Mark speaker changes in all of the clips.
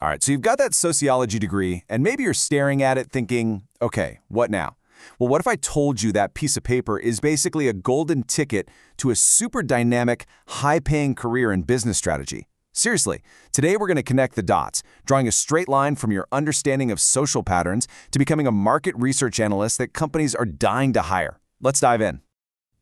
Speaker 1: All right, so you've got that sociology degree, and maybe you're staring at it thinking, okay, what now? Well, what if I told you that piece of paper is basically a golden ticket to a super dynamic, high-paying career in business strategy? Seriously, today we're going to connect the dots, drawing a straight line from your understanding of social patterns to becoming a market research analyst that companies are dying to hire. Let's dive in.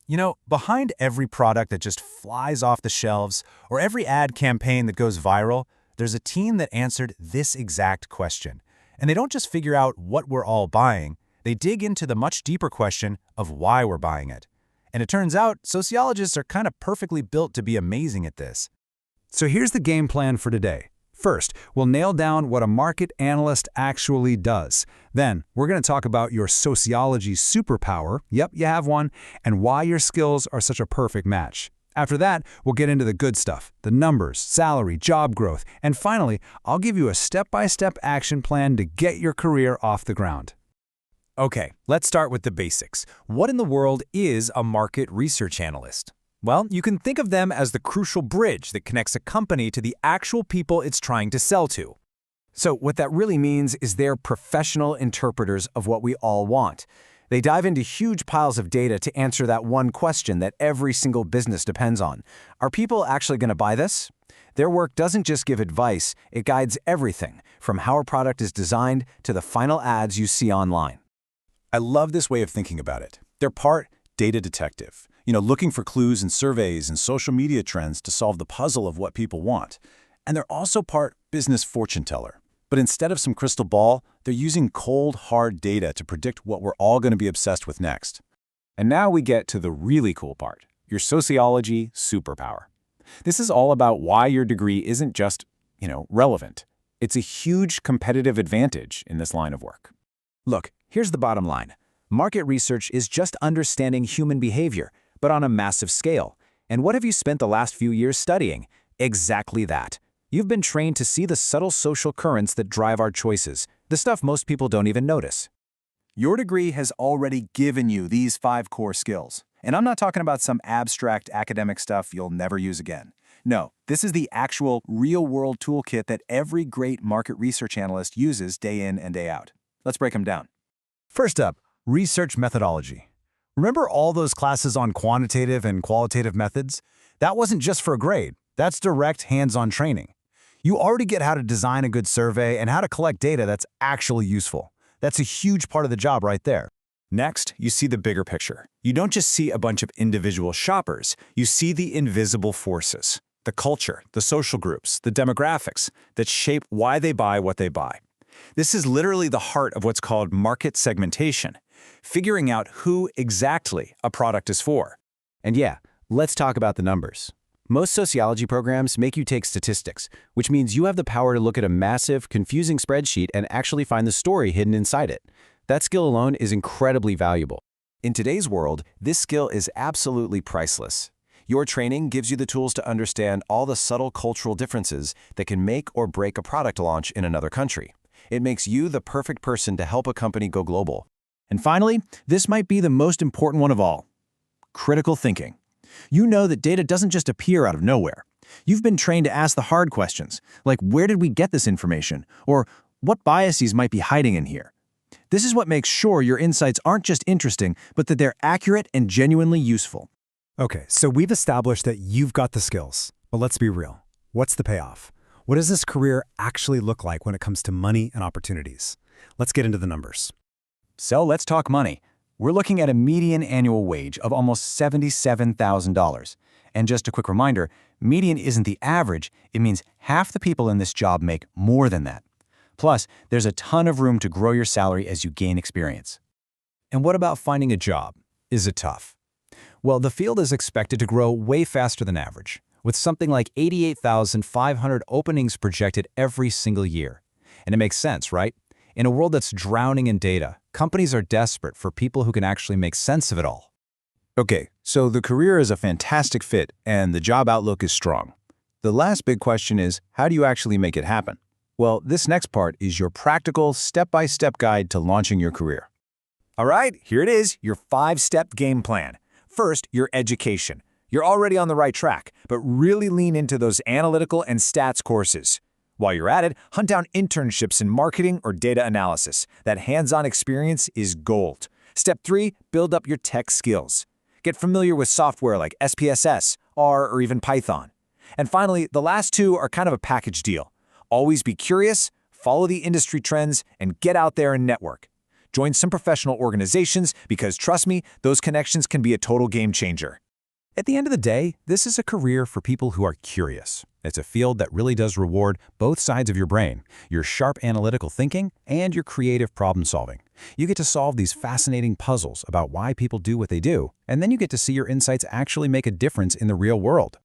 Speaker 2: You know, behind every product that just flies off the shelves or every ad campaign that goes viral, there's a team that answered this exact question. And they don't just figure out what we're all buying, they dig into the much deeper question of why we're buying it. And it turns out sociologists are kind of perfectly built to be amazing at this.
Speaker 3: So here's the game plan for today. First, we'll nail down what a market analyst actually does. Then, we're going to talk about your sociology superpower, yep, you have one, and why your skills are such a perfect match. After that, we'll get into the good stuff, the numbers, salary, job growth, and finally, I'll give you a step-by-step action plan to get your career off the ground.
Speaker 2: Okay, let's start with the basics. What in the world is a market research analyst? Well, you can think of them as the crucial bridge that connects a company to the actual people it's trying to sell to. So what that really means is they're professional interpreters of what we all want. They dive into huge piles of data to answer that one question that every single business depends on. Are people actually going to buy this? Their work doesn't just give advice, it guides everything, from how a product is designed to the final ads you see online.
Speaker 4: I love this way of thinking about it. They're part data detective, looking for clues in surveys and social media trends to solve the puzzle of what people want. And they're also part business fortune teller. But instead of some crystal ball, they're using cold, hard data to predict what we're all going to be obsessed with next.
Speaker 1: And now we get to the really cool part, your sociology superpower. This is all about why your degree isn't just, relevant. It's a huge competitive advantage in this line of work.
Speaker 2: Look, here's the bottom line. Market research is just understanding human behavior, but on a massive scale. And what have you spent the last few years studying? Exactly that. You've been trained to see the subtle social currents that drive our choices, the stuff most people don't even notice.
Speaker 1: Your degree has already given you these 5 core skills. And I'm not talking about some abstract academic stuff you'll never use again. No, this is the actual real-world toolkit that every great market research analyst uses day in and day out. Let's break them down.
Speaker 3: First up, research methodology. Remember all those classes on quantitative and qualitative methods? That wasn't just for a grade. That's direct hands-on training. You already get how to design a good survey and how to collect data that's actually useful. That's a huge part of the job right there.
Speaker 2: Next, you see the bigger picture. You don't just see a bunch of individual shoppers. You see the invisible forces, the culture, the social groups, the demographics that shape why they buy what they buy. This is literally the heart of what's called market segmentation, figuring out who exactly a product is for.
Speaker 5: And yeah, let's talk about the numbers. Most sociology programs make you take statistics, which means you have the power to look at a massive, confusing spreadsheet and actually find the story hidden inside it. That skill alone is incredibly valuable.
Speaker 1: In today's world, this skill is absolutely priceless. Your training gives you the tools to understand all the subtle cultural differences that can make or break a product launch in another country. It makes you the perfect person to help a company go global.
Speaker 5: And finally, this might be the most important one of all: critical thinking. You know that data doesn't just appear out of nowhere. You've been trained to ask the hard questions, like where did we get this information? Or what biases might be hiding in here? This is what makes sure your insights aren't just interesting, but that they're accurate and genuinely useful.
Speaker 3: Okay, so we've established that you've got the skills, but let's be real. What's the payoff? What does this career actually look like when it comes to money and opportunities? Let's get into the numbers.
Speaker 1: So let's talk money. We're looking at a median annual wage of almost $77,000. And just a quick reminder, median isn't the average. It means half the people in this job make more than that. Plus, there's a ton of room to grow your salary as you gain experience.
Speaker 2: And what about finding a job? Is it tough? Well, the field is expected to grow way faster than average, with something like 88,500 openings projected every single year. And it makes sense, right? In a world that's drowning in data, companies are desperate for people who can actually make sense of it all.
Speaker 1: Okay, so the career is a fantastic fit and the job outlook is strong. The last big question is, how do you actually make it happen? Well, this next part is your practical, step-by-step guide to launching your career.
Speaker 2: All right, here it is, your 5-step game plan. First, your education. You're already on the right track, but really lean into those analytical and stats courses. While you're at it, hunt down internships in marketing or data analysis. That hands-on experience is gold. Step 3, build up your tech skills. Get familiar with software like SPSS, R, or even Python. And finally, the last 2 are kind of a package deal. Always be curious, follow the industry trends, and get out there and network. Join some professional organizations because, trust me, those connections can be a total game changer.
Speaker 3: At the end of the day, this is a career for people who are curious. It's a field that really does reward both sides of your brain, your sharp analytical thinking and your creative problem solving. You get to solve these fascinating puzzles about why people do what they do, and then you get to see your insights actually make a difference in the real world.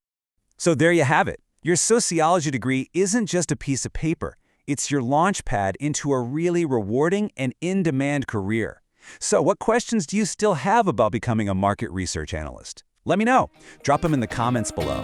Speaker 2: So there you have it. Your sociology degree isn't just a piece of paper. It's your launch pad into a really rewarding and in-demand career. So what questions do you still have about becoming a market research analyst? Let me know. Drop them in the comments below.